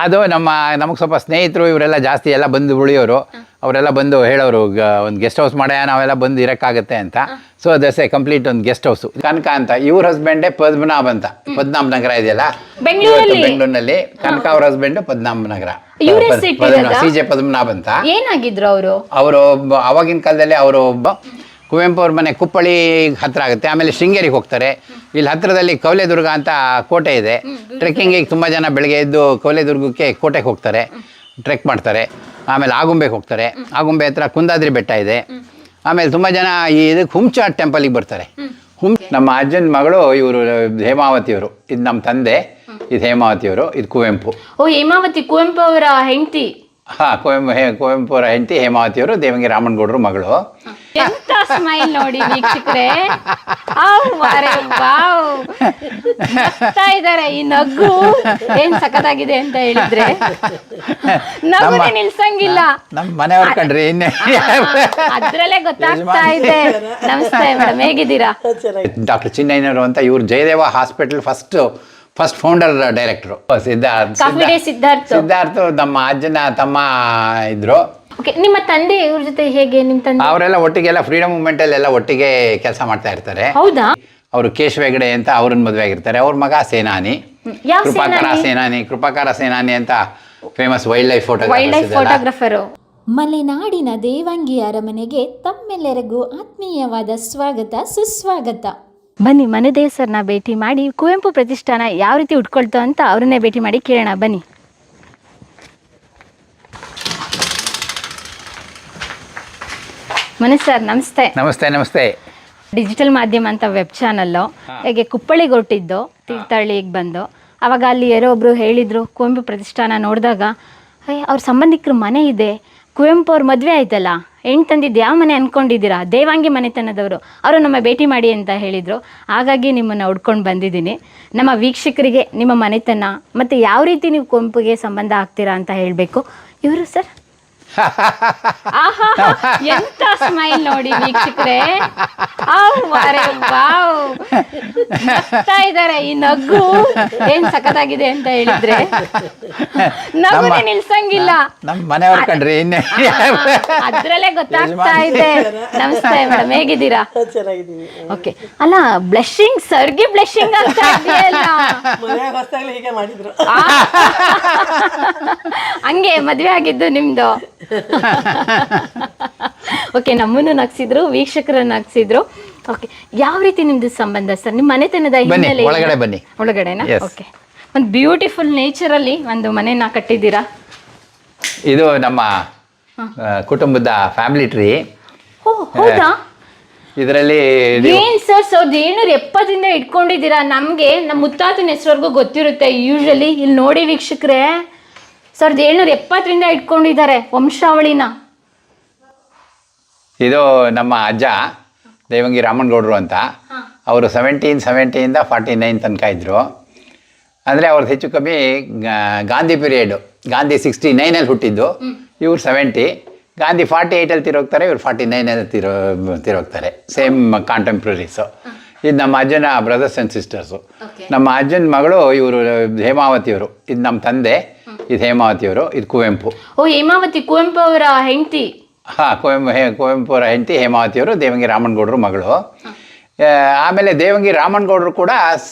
ಅದು ನಮಗೆ ಸ್ವಲ್ಪ ಸ್ನೇಹಿತರು ಇವರೆಲ್ಲ ಜಾಸ್ತಿ ಎಲ್ಲ ಬಂದು ಉಳಿಯೋರು, ಅವರೆಲ್ಲ ಬಂದು ಹೇಳೋರು ಒಂದು ಗೆಸ್ಟ್ ಹೌಸ್ ಮಾಡ್ಯ ನಾವೆಲ್ಲ ಬಂದು ಇರೋಕ್ಕಾಗತ್ತೆ ಅಂತ. ಸೊ ದಸ್ ಎ ಕಂಪ್ಲೀಟ್ ಒಂದು ಗೆಸ್ಟ್ ಹೌಸು. ಕನಕ ಅಂತ ಇವ್ರ ಹಸ್ಬೆಂಡೇ ಪದ್ಮನಾಭ್ ಅಂತ, ಪದ್ಮನಾಭ ನಗರ ಇದೆಯಲ್ಲ ಬೆಂಗಳೂರಿನಲ್ಲಿ. ಕನಕ ಅವ್ರ ಹಸ್ಬೆಂಡ್ ಪದ್ಮನಾಭ ನಗರ, CJ ಪದ್ಮನಾಭ್ ಅಂತ. ಏನಾಗಿದ್ರು ಅವರು ಅವಾಗಿನ ಕಾಲದಲ್ಲಿ ಅವರು ಕುವೆಂಪು ಅವ್ರ ಮನೆ ಕುಪ್ಪಳಿ ಹತ್ರ ಆಗುತ್ತೆ. ಆಮೇಲೆ ಶೃಂಗೇರಿಗೆ ಹೋಗ್ತಾರೆ. ಇಲ್ಲಿ ಹತ್ತಿರದಲ್ಲಿ ಕೌಲೆದುರ್ಗ ಅಂತ ಕೋಟೆ ಇದೆ. ಟ್ರೆಕ್ಕಿಂಗಿಗೆ ತುಂಬ ಜನ ಬೆಳಗ್ಗೆ ಎದ್ದು ಕೌಲೆದುರ್ಗಕ್ಕೆ ಕೋಟೆಗೆ ಹೋಗ್ತಾರೆ, ಟ್ರೆಕ್ ಮಾಡ್ತಾರೆ. ಆಮೇಲೆ ಆಗುಂಬೆಗೆ ಹೋಗ್ತಾರೆ. ಆಗುಂಬೆ ಹತ್ರ ಕುಂದಾದ್ರಿ ಬೆಟ್ಟ ಇದೆ. ಆಮೇಲೆ ತುಂಬ ಜನ ಇದಕ್ಕೆ ಹುಂಚಾಟ್ ಟೆಂಪಲಿಗೆ ಬರ್ತಾರೆ. ನಮ್ಮ ಅಜ್ಜನ ಮಗಳು ಇವರು ಹೇಮಾವತಿಯವರು. ಇದು ನಮ್ಮ ತಂದೆ, ಇದು ಹೇಮಾವತಿಯವರು, ಇದು ಕುವೆಂಪು. ಹೇಮಾವತಿ ಕುವೆಂಪು ಅವರ ಹೆಂಡತಿ. ಕುವೆಂಪು ಅವರ ಹೆಂಡತಿ ಹೇಮಾವತಿಯವರು, ದೇವಂಗಿ ರಾಮನಗೌಡರು ಮಗಳು. ಎಂತ ಸ್ಮೈಲ್ ನೋಡಿ ವೀಕ್ಷಕರೇ, ಇದಾರೆ. ಈ ನಗು ಏನ್ ಸಖತ್ತಾಗಿದೆ ಅಂತ ಹೇಳಿದ್ರೆ ನಗುನೇ ನಿಲ್ಸಂಗಿಲ್ಲ. ನಮ್ಮ ಮನೆಯವ್ರ ಕಂಡ್ರಿ ಅದ್ರಲ್ಲೇ ಗೊತ್ತಾಗ್ತಾ ಇದೆ. ನಮಸ್ತೆ ಮೇಡಮ್, ಹೇಗಿದ್ದೀರಾ? ಡಾಕ್ಟರ್ ಚಿನ್ನಯ್ಯನವರು ಅಂತ, ಇವ್ರು ಜಯದೇವ ಹಾಸ್ಪಿಟಲ್ ಫಸ್ಟ್ ಫೌಂಡರ್ ಡೈರೆಕ್ಟ್ರು. ಸಿದ್ಧಾರ್ಥ ನಮ್ಮ ಅಜ್ಜನ ತಮ್ಮ ಇದ್ರು. ನಿಮ್ಮ ತಂದೆ ಇವ್ರ ಜೊತೆ ಹೇಗೆ? ನಿಮ್ಮ ತಂದೆ ಅವರೆಲ್ಲ ಒಟ್ಟಿಗೆಲ್ಲ ಫ್ರೀಡಮ್ ಮೂವ್ಮೆಂಟ್ ಅಲ್ಲೆಲ್ಲ ಒಟ್ಟಿಗೆ ಕೆಲಸ ಮಾಡ್ತಾ ಇರ್ತಾರೆ. ಹೌದಾ? ಅವರು ಕೇಶವ ಹೆಗಡೆ ಅಂತ ಅವ್ರನ್ನ ಮದುವೆ ಆಗಿರ್ತಾರೆ. ಅವ್ರ ಮಗ ಸೇನಾನಿ, ಕೃಪಾಕಾರ ಸೇನಾನಿ ಅಂತ ಫೇಮಸ್ ವೈಲ್ಡ್ ಲೈಫ್ ಫೋಟೋಗ್ರಾಫರ್. ಮಲೆನಾಡಿನ ದೇವಂಗಿ ಅರಮನೆಗೆ ತಮ್ಮೆಲ್ಲರಿಗೂ ಆತ್ಮೀಯವಾದ ಸ್ವಾಗತ ಸುಸ್ವಾಗತ. ಬನ್ನಿ, ಮನುದೇವ್ ಸರ್ನ ಭೇಟಿ ಮಾಡಿ ಕುವೆಂಪು ಪ್ರತಿಷ್ಠಾನ ಯಾವ ರೀತಿ ಉಟ್ಕೊಳ್ತು ಅಂತ ಅವ್ರನ್ನೇ ಭೇಟಿ ಮಾಡಿ ಕೇಳೋಣ. ಬನ್ನಿ. ಮನು ಸರ್, ನಮಸ್ತೆ. ನಮಸ್ತೆ. ಡಿಜಿಟಲ್ ಮಾಧ್ಯಮ ಅಂತ ವೆಬ್ ಚಾನಲ್ಲು ಹೇಗೆ ಕುಪ್ಪಳಿಗೆ ಹೊರಟಿದ್ದು, ತೀರ್ಥಹಳ್ಳಿಗೆ ಬಂದು ಅವಾಗ ಅಲ್ಲಿ ಯಾರೋ ಒಬ್ರು ಹೇಳಿದ್ರು ಕುವೆಂಪು ಪ್ರತಿಷ್ಠಾನ ನೋಡಿದಾಗ, ಅವ್ರ ಸಂಬಂಧಿಕರ ಮನೆ ಇದೆ, ಕುವೆಂಪು ಅವ್ರ ಮದುವೆ ಆಯ್ತಲ್ಲ, ಹೆಣ್ಣು ತಂದಿದ್ದು ಯಾವ ಮನೆ ಅಂದ್ಕೊಂಡಿದ್ದೀರಾ, ದೇವಾಂಗಿ ಮನೆತನದವರು, ಅವರು ನಮ್ಮ ಭೇಟಿ ಮಾಡಿ ಅಂತ ಹೇಳಿದರು. ಹಾಗಾಗಿ ನಿಮ್ಮನ್ನು ಹುಡ್ಕೊಂಡು ಬಂದಿದ್ದೀನಿ. ನಮ್ಮ ವೀಕ್ಷಕರಿಗೆ ನಿಮ್ಮ ಮನೆತನ ಮತ್ತು ಯಾವ ರೀತಿ ನೀವು ಕುವೆಂಪುಗೆ ಸಂಬಂಧ ಆಗ್ತೀರಾ ಅಂತ ಹೇಳಬೇಕು. ಇವರು ಸರ್, ಎಂತ ಸ್ಮೈಲ್ ನೋಡಿ ವೀಕ್ಷಕರೇ, ಇದಾರೆ. ಈ ನಗು ಏನ್ ಸಖತ್ತಾಗಿದೆ ಅಂತ ಹೇಳಿದ್ರೆ ನಗುನೇ ನಿಲ್ಸಂಗಿಲ್ಲ. ನಮ್ಮ ಮನೆಯವ್ರ ಕಂಡ್ರಿ ಅದ್ರಲ್ಲೇ ಗೊತ್ತಾಗ್ತಾ ಇದೆ. ನಮಸ್ತೆ ಮೇಡಮ್, ಹೇಗಿದ್ದೀರಾ? ಓಕೆ. ಅಲ್ಲ, ಬ್ಲಶಿಂಗ್, ಸರ್ಗೆ ಬ್ಲಶಿಂಗ್ ಆಗ್ತಾ ಇದೆಯಲ್ಲ. ಹಂಗೆ ಮದ್ವೆ ಆಗಿದ್ದು ನಿಮ್ದು? ಓಕೆ, ನಮ್ಮನ್ನು ನಗ್ಸಿದ್ರು, ವೀಕ್ಷಕರನ್ನ ನಗ್ಸಿದ್ರು. ಓಕೆ, ಯಾವ ರೀತಿ ನಿಮ್ದು ಸಂಬಂಧ ಸರ್? ನಿಮ್ಮ ಮನೆತನದ ಹಿನ್ನೆಲೆ ಒಳಗಡೆನಾ? ಓಕೆ. ಒಂದು ಬ್ಯೂಟಿಫುಲ್ ನೇಚರ್ ಅಲ್ಲಿ ಒಂದು ಮನೆಯನ್ನ ಕಟ್ಟಿದ್ದೀರಾ. ಇದು ನಮ್ಮ ಕುಟುಂಬದ ಫ್ಯಾಮಿಲಿ ಟ್ರೀ. ಹೌದಾ? ಇದರಲ್ಲಿ ಏನ್ ಸರ್ 1770 ಇಟ್ಕೊಂಡಿದ್ದೀರಾ? ನಮ್ಗೆ ನಮ್ಮ ಮುತ್ತಾತನ ಹೆಸರವರೆಗೂ ಗೊತ್ತಿರುತ್ತೆ ಯೂಶಲಿ. ಇಲ್ಲಿ ನೋಡಿ ವೀಕ್ಷಕರೇ, 1770 ಇಟ್ಕೊಂಡಿದ್ದಾರೆ ವಂಶಾವಳಿನ. ಇದು ನಮ್ಮ ಅಜ್ಜ ದೇವಂಗಿ ರಾಮನಗೌಡರು ಅಂತ. ಅವರು 1770 49 ತನಕ ಇದ್ದರು. ಅಂದರೆ ಅವ್ರದ್ದು ಹೆಚ್ಚು ಕಮ್ಮಿ ಗಾಂಧಿ ಪೀರಿಯಡು. ಗಾಂಧಿ 69 ಹುಟ್ಟಿದ್ದು, ಇವ್ರು 70. ಗಾಂಧಿ 48 ತಿರೋಗ್ತಾರೆ, ಇವ್ರು 49 ತಿರೋಗ್ತಾರೆ. ಸೇಮ್ ಕಾಂಟೆಂಪ್ರರೀಸು. ಇದು ನಮ್ಮ ಅಜ್ಜನ ಬ್ರದರ್ಸ್ ಆ್ಯಂಡ್ ಸಿಸ್ಟರ್ಸು. ನಮ್ಮ ಅಜ್ಜನ ಮಗಳು ಇವರು ಹೇಮಾವತಿಯವರು. ಇದು ನಮ್ಮ ತಂದೆ, ಇದು ಹೇಮಾವತಿಯವರು, ಇದು ಕುವೆಂಪು. ಹೇಮಾವತಿ ಕುವೆಂಪು ಅವರ ಹೆಂಡತಿ. ಕುವೆಂಪು ಅವರ ಹೆಂಡತಿ ಹೇಮಾವತಿಯವರು, ದೇವಂಗಿ ರಾಮನಗೌಡರು ಮಗಳು. ಆಮೇಲೆ ದೇವಂಗಿ ರಾಮನಗೌಡರು ಕೂಡ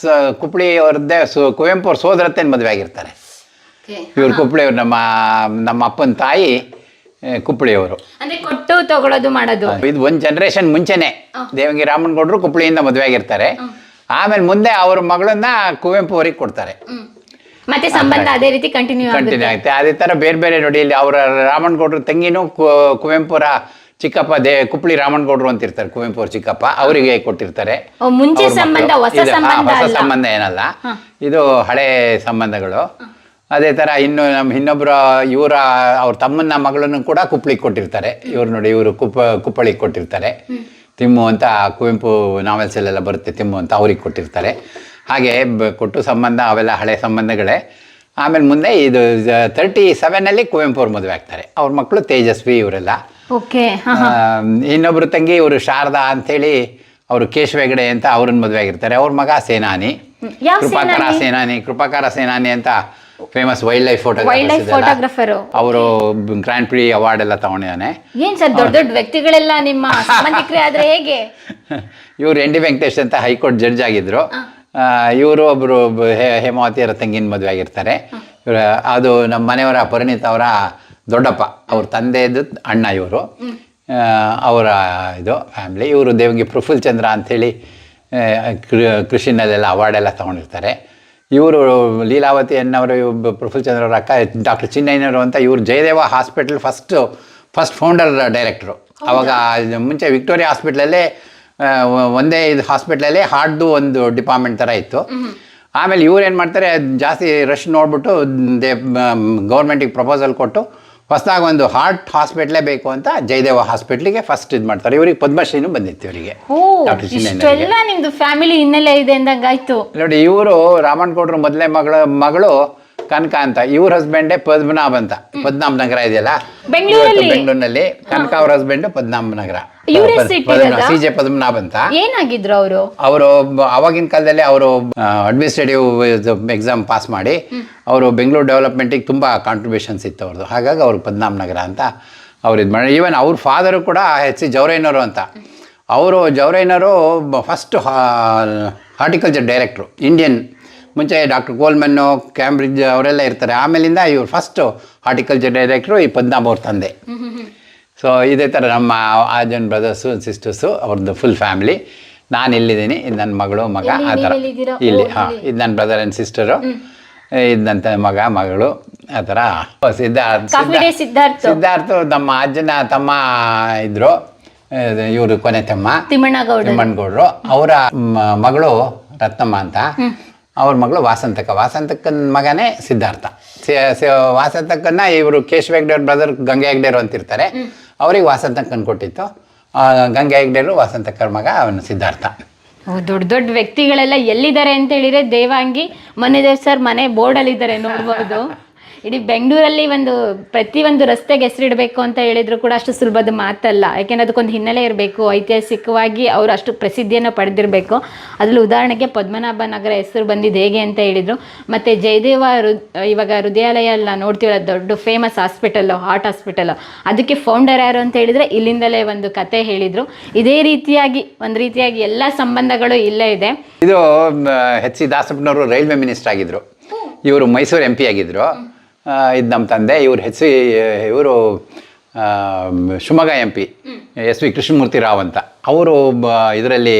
ಕುಪ್ಪಳಿ ಅವ್ರದ್ದೇ ಕುವೆಂಪು ಅವ್ರ ಸೋದರತ್ತೆನ ಮದುವೆ ಆಗಿರ್ತಾರೆ. ಇವ್ರು ಕುಪ್ಪಳಿಯವರು, ನಮ್ಮ ಅಪ್ಪನ ತಾಯಿ ಕುಪ್ಪಳಿಯವರು. ಕೊಟ್ಟು ತಗೊಳ್ಳೋದು ಮಾಡೋದು. ಇದು ಒಂದು ಜನರೇಷನ್ ಮುಂಚೆನೆ ದೇವಂಗಿ ರಾಮನಗೌಡರು ಕುಪ್ಪಳಿಯಿಂದ ಮದುವೆ ಆಗಿರ್ತಾರೆ. ಆಮೇಲೆ ಮುಂದೆ ಅವ್ರ ಮಗಳನ್ನ ಕುವೆಂಪು ಅವರಿಗೆ ಕೊಡ್ತಾರೆ. ಮತ್ತೆ ಸಂಬಂಧ ಅದೇ ರೀತಿ ಕಂಟಿನ್ಯೂ ಆಗುತ್ತೆ. ಅದೇ ತರ ಬೇರೆ ಬೇರೆ ನೋಡಿ, ಇಲ್ಲಿ ಅವರ ರಾಮನಗೌಡರು ತಂಗಿನೂ ಕುವೆಂಪುರ ಚಿಕ್ಕಪ್ಪ ಕುಪ್ಪಳಿ ರಾಮನಗೌಡರು ಅಂತ ಇರ್ತಾರೆ. ಕುವೆಂಪು ಅವ್ರ ಚಿಕ್ಕಪ್ಪ ಅವರಿಗೆ ಕೊಟ್ಟಿರ್ತಾರೆ. ಮುಂಚೆ ಸಂಬಂಧ, ಹೊಸ ಸಂಬಂಧ ಏನಲ್ಲ, ಇದು ಹಳೆ ಸಂಬಂಧಗಳು. ಅದೇ ತರ ಇನ್ನೊಬ್ಬರು ಅವ್ರ ತಮ್ಮನ ಮಗಳನ್ನು ಕೂಡ ಕುಪ್ಪಳಿಗೆ ಕೊಟ್ಟಿರ್ತಾರೆ. ಇವ್ರು ನೋಡಿ, ಇವರು ಕುಪ್ಪಳಿಗೆ ಕೊಟ್ಟಿರ್ತಾರೆ. ತಿಮ್ಮು ಅಂತ ಕುವೆಂಪು ನಾವೆಲ್ಸಲ್ಲೆಲ್ಲ ಬರುತ್ತೆ, ತಿಮ್ಮು ಅಂತ ಅವ್ರಿಗೆ ಕೊಟ್ಟಿರ್ತಾರೆ. ಹಾಗೆ ಕೊಟ್ಟು ಸಂಬಂಧ ಅವೆಲ್ಲ ಹಳೆ ಸಂಬಂಧಗಳೇ. ಆಮೇಲೆ ಮುಂದೆ ಇದು 37 ಕುವೆಂಪು ಅವ್ರ ಮದುವೆ ಆಗ್ತಾರೆ. ಅವ್ರ ಮಕ್ಕಳು ತೇಜಸ್ವಿ ಇವರೆಲ್ಲ. ಇನ್ನೊಬ್ರು ತಂಗಿ ಇವರು ಶಾರದಾ ಅಂಥೇಳಿ, ಅವರು ಕೇಶವ ಹೆಗಡೆ ಅಂತ ಅವ್ರನ್ನ ಮದುವೆ ಆಗಿರ್ತಾರೆ. ಅವ್ರ ಮಗ ಸೇನಾನಿ, ಕೃಪಾಕಾರ ಸೇನಾನಿ ಅಂತ ಫೇಮಸ್ ವೈಲ್ಡ್ ಲೈಫ್ ಫೋಟೋಗ್ರಾಫರು. ಅವರು ಗ್ರ್ಯಾಂಡ್ ಪ್ರಿ ಅವಾರ್ಡ್ ಎಲ್ಲ ತಗೊಂಡಿದ್ದಾನೆ. ಏನ್ ಸರ್ ದೊಡ್ಡ ದೊಡ್ಡ ವ್ಯಕ್ತಿಗಳೆಲ್ಲ ನಿಮ್ಮ ಸಂಬಂಧಿಕರೇ ಆದ್ರೆ ಹೇಗೆ? ಇವರು ಎನ್ ಡಿ ವೆಂಕಟೇಶ್ ಅಂತ ಹೈಕೋರ್ಟ್ ಜಡ್ಜ್ ಆಗಿದ್ರು. ಇವರು ಒಬ್ಬರು ಹೇಮಾವತಿಯರ ತಂಗಿನ ಮದುವೆ ಆಗಿರ್ತಾರೆ. ಅದು ನಮ್ಮ ಮನೆಯವರ ಪರಿಣಿತ ಅವರ ದೊಡ್ಡಪ್ಪ, ಅವ್ರ ತಂದೆದು ಅಣ್ಣ ಇವರು. ಅವರ ಇದು ಫ್ಯಾಮಿಲಿ. ಇವರು ದೇವಂಗಿ ಪ್ರಫುಲ್ ಚಂದ್ರ ಅಂಥೇಳಿ ಕೃಷಿನಲ್ಲೆಲ್ಲ ಅವಾರ್ಡೆಲ್ಲ ತೊಗೊಂಡಿರ್ತಾರೆ. ಇವರು ಲೀಲಾವತಿ ಅನ್ನವರು ಪ್ರಫುಲ್ ಚಂದ್ರ ಅವರ ಅಕ್ಕ ಡಾಕ್ಟರ್ ಚಿನ್ನಯ್ಯನವರು ಅಂತ. ಇವರು ಜಯದೇವ ಹಾಸ್ಪಿಟಲ್ ಫಸ್ಟ್ ಫೌಂಡರ್ ಡೈರೆಕ್ಟ್ರು. ಅವಾಗ ಮುಂಚೆ ವಿಕ್ಟೋರಿಯಾ ಹಾಸ್ಪಿಟ್ಲಲ್ಲೇ ಒಂದೇ ಇದು ಹಾಸ್ಪಿಟ್ಲಲ್ಲೇ ಹಾರ್ಟ್ದು ಒಂದು ಡಿಪಾರ್ಟ್ಮೆಂಟ್ ಥರ ಇತ್ತು. ಆಮೇಲೆ ಇವ್ರು ಏನು ಮಾಡ್ತಾರೆ, ಜಾಸ್ತಿ ರಶ್ ನೋಡ್ಬಿಟ್ಟು ಗೌರ್ಮೆಂಟಿಗೆ ಪ್ರಪೋಸಲ್ ಕೊಟ್ಟು ಹೊಸದಾಗಿ ಒಂದು ಹಾರ್ಟ್ ಹಾಸ್ಪಿಟ್ಲೇ ಬೇಕು ಅಂತ ಜಯದೇವ ಹಾಸ್ಪಿಟ್ಲಿಗೆ ಫಸ್ಟ್ ಇದು ಮಾಡ್ತಾರೆ. ಇವ್ರಿಗೆ ಪದ್ಮಶ್ರೀನೂ ಬಂದಿತ್ತು ಇವರಿಗೆ. ಡಾಕ್ಟರ್ ಚಿನ್ನಯ್ಯನವರಿಗೆ. ನಿಮ್ದು ಫ್ಯಾಮಿಲಿ ಹಿನ್ನೆಲೆ ಇದೆ ಅಂದಂಗಾಯ್ತು ನೋಡಿ. ಇವರು ರಾಮಣ್ಣಗೌಡ್ರ ಮೊದಲನೇ ಮಗಳು ಕನಕ ಅಂತ. ಇವ್ರ ಹಸ್ಬೆಂಡೇ ಪದ್ಮನಾಭ್ ಅಂತ. ಪದ್ಮನಾಭ ನಗರ ಇದೆಯಲ್ಲ ಬೆಂಗಳೂರಿನಲ್ಲಿ. ಕನಕ ಅವ್ರ ಹಸ್ಬೆಂಡ್ ಪದ್ಮನಾಭ ನಗರ, ಸಿ ಜೆ ಪದ್ಮನಾಭ್ ಅಂತ. ಏನಾಗಿದ್ರು ಅವರು ಅವಾಗಿನ ಕಾಲದಲ್ಲಿ ಅವರು ಅಡ್ಮಿನಿಸ್ಟ್ರೇಟಿವ್ ಎಕ್ಸಾಮ್ ಪಾಸ್ ಮಾಡಿ ಅವರು ಬೆಂಗಳೂರು ಡೆವಲಪ್ಮೆಂಟಿಗೆ ತುಂಬ ಕಾಂಟ್ರಿಬ್ಯೂಷನ್ಸ್ ಇತ್ತು ಅವ್ರದ್ದು. ಹಾಗಾಗಿ ಅವರು ಪದ್ಮನಾಭ ನಗರ ಅಂತ ಅವ್ರು ಇದು ಮಾಡಿ. ಈವನ್ ಅವ್ರ ಫಾದರು ಕೂಡ H.C. ಜವರಯ್ಯನವರು ಅಂತ. ಅವರು ಜವರಯ್ಯನವರು ಫಸ್ಟ್ ಹಾರ್ಟಿಕಲ್ಚರ್ ಡೈರೆಕ್ಟ್ರು ಇಂಡಿಯನ್. ಮುಂಚೆ ಡಾಕ್ಟರ್ ಕೋಲ್ಮನ್ನು, ಕ್ಯಾಂಬ್ರಿಡ್ಜ್ ಅವರೆಲ್ಲ ಇರ್ತಾರೆ. ಆಮೇಲಿಂದ ಇವರು ಫಸ್ಟು ಹಾರ್ಟಿಕಲ್ಚರ್ ಡೈರೆಕ್ಟ್ರು ಈ ಪದ್ಮನಾಭ ಅವ್ರ ತಂದೆ. ಸೊ ಇದೇ ಥರ ನಮ್ಮ ಆಜನ್ ಬ್ರದರ್ಸು ಸಿಸ್ಟರ್ಸು ಅವ್ರದ್ದು ಫುಲ್ ಫ್ಯಾಮಿಲಿ. ನಾನು ಇಲ್ಲಿದ್ದೀನಿ, ಇದು ನನ್ನ ಮಗಳು ಮಗ ಆ ಥರ ಇಲ್ಲಿ. ಇದು ನನ್ನ ಬ್ರದರ್ ಆ್ಯಂಡ್ ಸಿಸ್ಟರು, ಇದಂತ ಮಗಳು ಆ ಥರ. ಸಿದ್ಧಾರ್ಥ ನಮ್ಮ ಅಜ್ಜನ ತಮ್ಮ ಇದ್ದರು. ಇವರು ಕೊನೆ ತಮ್ಮ ತಿಮ್ಮಣ್ಣಗೌಡರು. ಅವರ ಮಗಳು ರತ್ನಮ್ಮ ಅಂತ. ಅವ್ರ ಮಗಳು ವಾಸಂತಕ್ಕನ ಮಗನೇ ಸಿದ್ಧಾರ್ಥ. ವಾಸಂತಕ್ಕನ್ನ ಇವರು ಕೇಶವ ಹೆಗ್ಡೆಯವ್ರ ಬ್ರದರ್ ಗಂಗೆ ಹೆಗ್ಡೆಯರು ಅಂತಿರ್ತಾರೆ. ಅವ್ರಿಗೆ ವಾಸಂತಕ್ಕನ್ ಕೊಟ್ಟಿತ್ತು. ಗಂಗೆ ಹೆಗ್ಡೆಯರು ವಾಸಂತಕ್ಕರ ಮಗ ಅವನು ಸಿದ್ಧಾರ್ಥ. ದೊಡ್ಡ ದೊಡ್ಡ ವ್ಯಕ್ತಿಗಳೆಲ್ಲ ಎಲ್ಲಿದ್ದಾರೆ ಅಂತ ಹೇಳಿದ್ರೆ ದೇವಾಂಗಿ ಮನೆದೇವ್ ಸರ್ ಮನೆ ಬೋರ್ಡಲ್ಲಿದ್ದಾರೆ ನೋಡ್ಬೋದು. ಇಡೀ ಬೆಂಗಳೂರಲ್ಲಿ ಪ್ರತಿಯೊಂದು ರಸ್ತೆಗೆ ಹೆಸರಿಡಬೇಕು ಅಂತ ಹೇಳಿದ್ರು ಕೂಡ ಅಷ್ಟು ಸುಲಭದ ಮಾತಲ್ಲ. ಯಾಕೆಂದರೆ ಅದಕ್ಕೊಂದು ಹಿನ್ನೆಲೆ ಇರಬೇಕು. ಐತಿಹಾಸಿಕವಾಗಿ ಅವರು ಅಷ್ಟು ಪ್ರಸಿದ್ಧಿಯನ್ನು ಪಡೆದಿರಬೇಕು. ಅದರಲ್ಲಿ ಉದಾಹರಣೆಗೆ ಪದ್ಮನಾಭ ನಗರ ಹೆಸರು ಬಂದಿದ್ದು ಹೇಗೆ ಅಂತ ಹೇಳಿದರು. ಮತ್ತು ಜಯದೇವ ಇವಾಗ ಹೃದಯಾಲಯ ಎಲ್ಲ ನೋಡ್ತೀವಲ್ಲ, ದೊಡ್ಡ ಫೇಮಸ್ ಹಾಸ್ಪಿಟಲ್ಲು, ಹಾರ್ಟ್ ಹಾಸ್ಪಿಟಲ್ಲು, ಅದಕ್ಕೆ ಫೌಂಡರ್ ಯಾರು ಅಂತ ಹೇಳಿದರೆ ಇಲ್ಲಿಂದಲೇ ಒಂದು ಕತೆ ಹೇಳಿದರು. ಇದೇ ರೀತಿಯಾಗಿ ಎಲ್ಲ ಸಂಬಂಧಗಳು ಇಲ್ಲೇ ಇದೆ. ಇದು H.C. ದಾಸಪ್ಪನವರು ರೈಲ್ವೆ ಮಿನಿಸ್ಟರ್ ಆಗಿದ್ದರು. ಇವರು ಮೈಸೂರು MP ಆಗಿದ್ದರು. ಇದು ನಮ್ಮ ತಂದೆ. ಇವರು ಶಿವಮೊಗ್ಗ MP SV ಕೃಷ್ಣಮೂರ್ತಿ ರಾವ್ ಅಂತ. ಅವರು ಇದರಲ್ಲಿ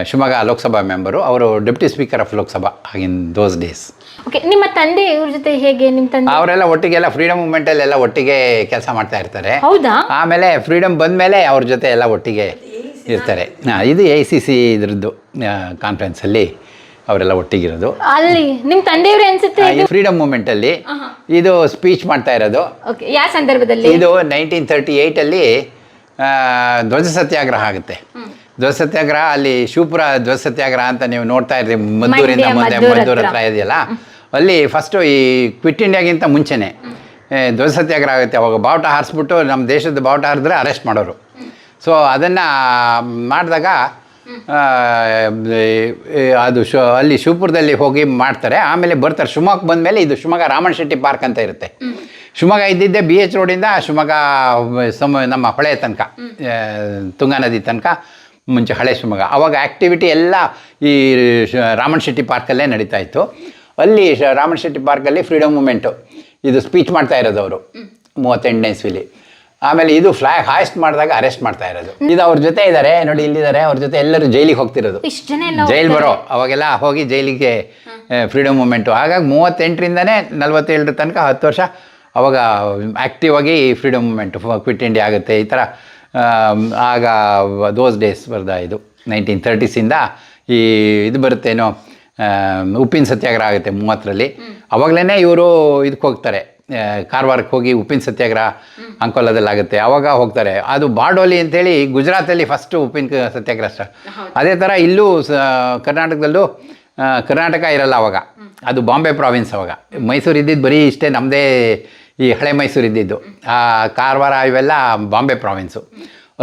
ಶಿವಮೊಗ್ಗ ಲೋಕಸಭಾ ಮೆಂಬರು. ಅವರು ಡೆಪ್ಯೂಟಿ ಸ್ಪೀಕರ್ ಆಫ್ ಲೋಕಸಭಾ ಆಗಿನ್ ದೋಸ್ ಡೇಸ್. ಓಕೆ, ನಿಮ್ಮ ತಂದೆ ಇವ್ರ ಜೊತೆ ಹೇಗೆ? ನಿಮ್ಮ ತಂದೆ ಅವರೆಲ್ಲ ಒಟ್ಟಿಗೆಲ್ಲ ಫ್ರೀಡಮ್ ಮೂವ್ಮೆಂಟಲ್ಲೆಲ್ಲ ಒಟ್ಟಿಗೆ ಕೆಲಸ ಮಾಡ್ತಾ ಇರ್ತಾರೆ. ಹೌದಾ? ಆಮೇಲೆ ಫ್ರೀಡಮ್ ಬಂದಮೇಲೆ ಅವ್ರ ಜೊತೆ ಎಲ್ಲ ಒಟ್ಟಿಗೆ ಇರ್ತಾರೆ. ಇದು AICC ಇದ್ರದ್ದು ಕಾನ್ಫರೆನ್ಸಲ್ಲಿ ಅವರೆಲ್ಲ ಒಟ್ಟಿಗಿರೋದು. ಅಲ್ಲಿ ನಿಮ್ಮ ತಂದೆಯವರು ಅನ್ಸುತ್ತೆ ಫ್ರೀಡಮ್ ಮೂವ್ಮೆಂಟ್ ಅಲ್ಲಿ ಇದು ಸ್ಪೀಚ್ ಮಾಡ್ತಾ ಇರೋದು. ಯಾವ ಸಂದರ್ಭದಲ್ಲಿ? ಇದು 1938 ಧ್ವಜ ಸತ್ಯಾಗ್ರಹ ಆಗುತ್ತೆ. ಧ್ವಜ ಸತ್ಯಾಗ್ರಹ ಅಲ್ಲಿ ಶಿವಪುರ ಧ್ವಜ ಸತ್ಯಾಗ್ರಹ ಅಂತ ನೀವು ನೋಡ್ತಾ ಇರ್ರಿ. ಮದ್ದೂರಿಂದ ಮದ್ದೂರ್ ಹತ್ರ ಇದೆಯಲ್ಲ, ಅಲ್ಲಿ ಫಸ್ಟು ಈ ಕ್ವಿಟ್ ಇಂಡಿಯಾಗಿಂತ ಮುಂಚೆನೆ ಧ್ವಜ ಸತ್ಯಾಗ್ರಹ ಆಗುತ್ತೆ. ಅವಾಗ ಬಾವುಟ ಹಾರಿಸ್ಬಿಟ್ಟು ನಮ್ಮ ದೇಶದ ಬಾವುಟ ಹಾರಿದ್ರೆ ಅರೆಸ್ಟ್ ಮಾಡೋರು. ಸೊ ಅದನ್ನು ಮಾಡಿದಾಗ ಅದು ಅಲ್ಲಿ ಶಿವಪುರದಲ್ಲಿ ಹೋಗಿ ಮಾಡ್ತಾರೆ. ಆಮೇಲೆ ಬರ್ತಾರೆ ಶಿವಮೊಗ್ಗ ಬಂದಮೇಲೆ. ಇದು ಶಿವಮೊಗ್ಗ ರಾಮಣ್ಣ ಶೆಟ್ಟಿ ಪಾರ್ಕ್ ಅಂತ ಇರುತ್ತೆ. ಶಿವಮೊಗ್ಗ ಇದ್ದಿದ್ದೆ BH ರೋಡಿಂದ ಶಿವಮೊಗ್ಗ ನಮ್ಮ ಹೊಳೆ ತನಕ, ತುಂಗಾ ನದಿ ತನಕ ಮುಂಚೆ ಹಳೆ ಶಿವಮೊಗ್ಗ. ಅವಾಗ ಆ್ಯಕ್ಟಿವಿಟಿ ಎಲ್ಲ ಈ ರಾಮಣ್ಣ ಶೆಟ್ಟಿ ಪಾರ್ಕಲ್ಲೇ ನಡೀತಾ ಇತ್ತು. ಅಲ್ಲಿ ರಾಮಣ್ಣ ಶೆಟ್ಟಿ ಪಾರ್ಕಲ್ಲಿ ಫ್ರೀಡಮ್ ಮೂಮೆಂಟು ಇದು ಸ್ಪೀಚ್ ಮಾಡ್ತಾ ಇರೋದು ಅವರು 38ನೇ ಇಸ್ವಿಲಿ. ಆಮೇಲೆ ಇದು ಫ್ಲಾಗ್ ಹಾಯಿಸ್ಟ್ ಮಾಡಿದಾಗ ಅರೆಸ್ಟ್ ಮಾಡ್ತಾ ಇರೋದು. ಇದು ಅವ್ರ ಜೊತೆ ಇದ್ದಾರೆ ನೋಡಿ, ಇಲ್ಲಿದ್ದಾರೆ. ಅವ್ರ ಜೊತೆ ಎಲ್ಲರೂ ಜೈಲಿಗೆ ಹೋಗ್ತಿರೋದು. ಜೈಲ್ ಬರೋ ಅವಾಗೆಲ್ಲ ಹೋಗಿ ಜೈಲಿಗೆ ಫ್ರೀಡಮ್ ಮೂಮೆಂಟು. ಹಾಗಾಗಿ 38ರಿಂದನೇ 47 ತನಕ 10 ವರ್ಷ ಅವಾಗ ಆ್ಯಕ್ಟಿವ್ ಆಗಿ ಫ್ರೀಡಮ್ ಮೂಮೆಂಟು, ಕ್ವಿಟ್ ಇಂಡಿಯಾ ಆಗುತ್ತೆ ಈ ಥರ. ಆಗ ದೋಸ್ ಡೇಸ್ ಬರ್ದ ಇದು 1930ಸಿಂದ ಈ ಇದು ಬರುತ್ತೇನೋ ಉಪ್ಪಿನ ಸತ್ಯಾಗ್ರಹ ಆಗುತ್ತೆ 30ರಲ್ಲಿ. ಅವಾಗಲೇ ಇವರು ಇದಕ್ಕೆ ಹೋಗ್ತಾರೆ, ಕಾರವಾರಕ್ಕೆ ಹೋಗಿ ಉಪ್ಪಿನ ಸತ್ಯಾಗ್ರಹ ಅಂಕೋಲದಲ್ಲಾಗುತ್ತೆ. ಆವಾಗ ಹೋಗ್ತಾರೆ. ಅದು ಬಾರ್ಡೋಲಿ ಅಂತೇಳಿ ಗುಜರಾತಲ್ಲಿ ಫಸ್ಟು ಉಪ್ಪಿನ ಸತ್ಯಾಗ್ರಹ ಸ್ಟಾರ್ಟ್. ಅದೇ ಥರ ಇಲ್ಲೂ ಕರ್ನಾಟಕದಲ್ಲೂ ಕರ್ನಾಟಕ ಇರಲ್ಲ ಅವಾಗ, ಅದು ಬಾಂಬೆ ಪ್ರಾವಿನ್ಸ್. ಅವಾಗ ಮೈಸೂರು ಇದ್ದಿದ್ದು ಬರೀ ಇಷ್ಟೇ, ನಮ್ಮದೇ ಈ ಹಳೆ ಮೈಸೂರು ಇದ್ದಿದ್ದು. ಕಾರವಾರ ಇವೆಲ್ಲ ಬಾಂಬೆ ಪ್ರಾವಿನ್ಸು.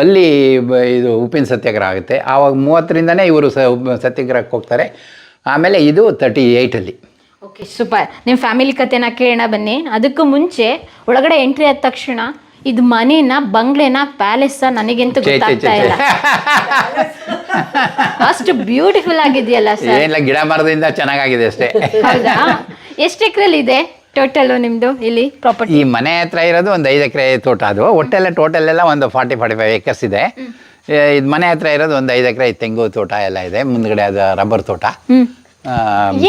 ಅಲ್ಲಿ ಇದು ಉಪ್ಪಿನ ಸತ್ಯಾಗ್ರಹ ಆಗುತ್ತೆ. ಆವಾಗ 30ರಿಂದನೇ ಇವರು ಸತ್ಯಾಗ್ರಹಕ್ಕೆ ಹೋಗ್ತಾರೆ. ಆಮೇಲೆ ಇದು 38ಅಲ್ಲಿ ಓಕೆ ಸೂಪರ್. ನಿಮ್ಮ ಫ್ಯಾಮಿಲಿ ಕತೆನ ಕೇಳೋಣ ಬನ್ನಿ. ಅದಕ್ಕೂ ಮುಂಚೆ ಒಳಗಡೆ ಎಂಟ್ರಿ ಆದ ತಕ್ಷಣ ಇದು ಮನೇನ, ಬಂಗ್ಲೆನ, ಪ್ಯಾಲೇಸ್ ನನಗಂತೂ ಗೊತ್ತಾಗ್ತಾ ಇಲ್ಲ. ಅಷ್ಟು ಬ್ಯೂಟಿಫುಲ್ ಆಗಿದೆಯಲ್ಲ ಸರ್. ಏನಿಲ್ಲ, ಗಿಡ ಮರದಿಂದ ಚೆನ್ನಾಗಿದೆ ಅಷ್ಟೇ. ಹೌದಾ? ಎಷ್ಟು ಎಕರೆಲಿ ಇದೆ ಟೋಟಲ್ ನಿಮ್ದು ಇಲ್ಲಿ ಪ್ರಾಪರ್ಟಿ? ಈ ಮನೆ ಹತ್ರ ಇರೋದು ಒಂದು 5 ಎಕರೆ ತೋಟ. ಅದು ಒಟ್ಟೆಲ್ಲ ಟೋಟಲ್ ಎಲ್ಲ ಒಂದು 40-45 ಏಕರ್ಸ್ ಇದೆ. ಇದು ಮನೆ ಹತ್ರ ಇರೋದು ಒಂದು 5 ಎಕರೆ ತೆಂಗು ತೋಟ ಎಲ್ಲ ಇದೆ. ಮುಂದ್ಗಡೆ ಅದು ರಬ್ಬರ್ ತೋಟ.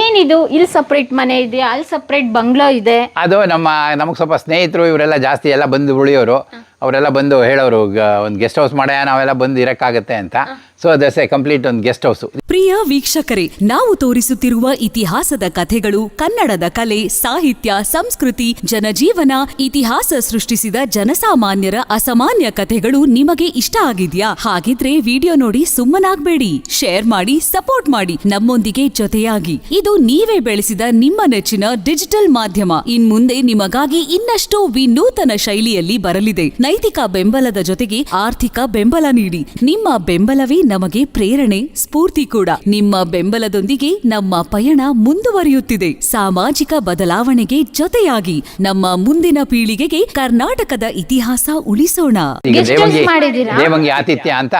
ಏನಿದು ಇಲ್ಲಿ ಸಪ್ರೇಟ್ ಮನೆ ಇದೆ, ಅಲ್ಲಿ ಸಪ್ರೇಟ್ ಬಂಗ್ಲೋ ಇದೆ? ಅದು ನಮಗೆ ಸ್ವಲ್ಪ ಸ್ನೇಹಿತರು ಇವರೆಲ್ಲ ಜಾಸ್ತಿ ಎಲ್ಲ ಬಂದು ಉಳಿಯೋರು, ಅವರೆಲ್ಲ ಬಂದು ಹೇಳೋರು ಒಂದು ಗೆಸ್ಟ್ ಹೌಸ್ ಮಾಡ್ಯಾ, ನಾವೆಲ್ಲ ಬಂದು ಇರಕ್ಕಾಗತ್ತೆ ಅಂತ. ಸೊ ದಟ್ಸ್ ಎ ಕಂಪ್ಲೀಟ್ ಒಂದು ಗೆಸ್ಟ್ ಹೌಸ್. ಪ್ರಿಯ ವೀಕ್ಷಕರೇ, ನಾವು ತೋರಿಸುತ್ತಿರುವ ಇತಿಹಾಸದ ಕಥೆಗಳು ಕನ್ನಡದ ಕಲೆ, ಸಾಹಿತ್ಯ, ಸಂಸ್ಕೃತಿ, ಜನಜೀವನ, ಇತಿಹಾಸ ಸೃಷ್ಟಿಸಿದ ಜನಸಾಮಾನ್ಯರ ಅಸಾಮಾನ್ಯ ಕಥೆಗಳು ನಿಮಗೆ ಇಷ್ಟ ಆಗಿದ್ಯಾ? ಹಾಗಿದ್ರೆ ವಿಡಿಯೋ ನೋಡಿ ಸುಮ್ಮನಾಗ್ಬೇಡಿ, ಶೇರ್ ಮಾಡಿ, ಸಪೋರ್ಟ್ ಮಾಡಿ, ನಮ್ಮೊಂದಿಗೆ ಜೊತೆಯಾಗಿ. ಇದು ನೀವೇ ಬೆಳೆಸಿದ ನಿಮ್ಮ ನೆಚ್ಚಿನ ಡಿಜಿಟಲ್ ಮಾಧ್ಯಮ. ಇನ್ಮುಂದೆ ನಿಮಗಾಗಿ ಇನ್ನಷ್ಟು ವಿನೂತನ ಶೈಲಿಯಲ್ಲಿ ಬರಲಿದೆ. ನೈತಿಕ ಬೆಂಬಲದ ಜೊತೆಗೆ ಆರ್ಥಿಕ ಬೆಂಬಲ ನೀಡಿ. ನಿಮ್ಮ ಬೆಂಬಲವೇ ನಮಗೆ ಪ್ರೇರಣೆ, ಸ್ಫೂರ್ತಿ ಕೂಡ. ನಿಮ್ಮ ಬೆಂಬಲದೊಂದಿಗೆ ನಮ್ಮ ಪಯಣ ಮುಂದುವರಿಯುತ್ತಿದೆ. ಸಾಮಾಜಿಕ ಬದಲಾವಣೆಗೆ ಜೊತೆಯಾಗಿ ನಮ್ಮ ಮುಂದಿನ ಪೀಳಿಗೆಗೆ ಕರ್ನಾಟಕದ ಇತಿಹಾಸ ಉಳಿಸೋಣ. ಈಗ Guest house ಮಾಡಿದ್ದೀರಾ? ದೇವಂಗಿ ಆತಿಥ್ಯ ಅಂತ